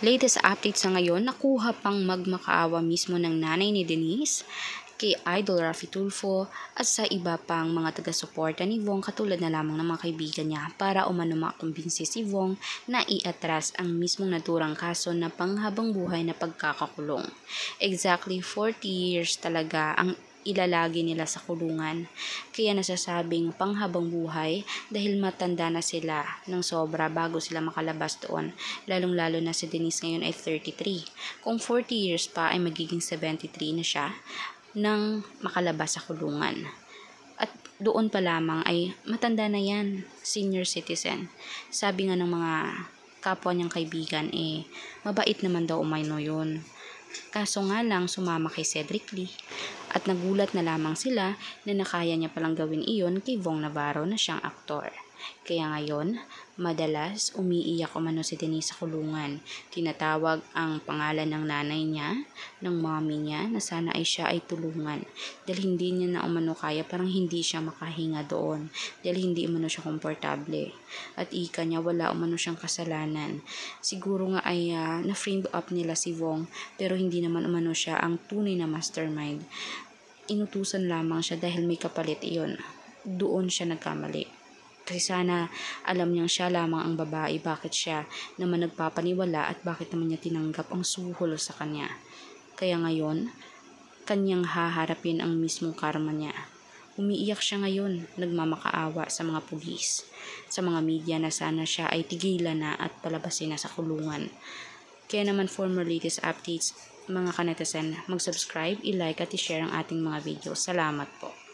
Latest update sa ngayon, nakuha pang magmakaawa mismo ng nanay ni Denise kay Idol Raffy Tulfo at sa iba pang mga taga-suporta ni Vong katulad na lamang ng mga kaibigan niya para umano makumbinsi si Vong na iatras ang mismong naturang kaso na panghabang buhay na pagkakakulong. Exactly 40 years talaga ang ilalagi nila sa kulungan. Kaya nasasabing panghabang buhay dahil matanda na sila ng sobra bago sila makalabas doon. Lalong-lalo na si Denise ngayon ay 33. Kung 40 years pa ay magiging 73 na siya nang makalabas sa kulungan. At doon pa lamang ay matanda na yan, senior citizen. Sabi nga ng mga kapwa niyang kaibigan mabait naman daw umano yun. Kaso nga lang sumama kay Cedric Lee at nagulat na lamang sila na nakaya niya palang gawin iyon kay Vong Navarro na siyang aktor. Kaya ngayon, madalas umiiyak umano si Denise sa kulungan. Tinatawag ang pangalan ng nanay niya, ng mommy niya na sana ay siya ay tulungan. Dahil hindi niya na umano kaya, parang hindi siya makahinga doon. Dahil hindi umano siya komportable. At ika niya wala umano siyang kasalanan. Siguro nga ay na-frame up nila si Vong pero hindi naman umano siya ang tunay na mastermind. Inutusan lamang siya dahil may kapalit iyon. Doon siya nagkamali. Kasi sana alam niyang siya lamang ang babae, bakit siya naman nagpapaniwala at bakit naman niya tinanggap ang suhol sa kanya. Kaya ngayon, kanyang haharapin ang mismong karma niya. Umiiyak siya ngayon, nagmamakaawa sa mga pulis, sa mga media na sana siya ay tigilan na at palabasin na sa kulungan. Kaya naman for more latest updates, mga kanetasan, mag-subscribe, i-like at i-share ang ating mga videos. Salamat po.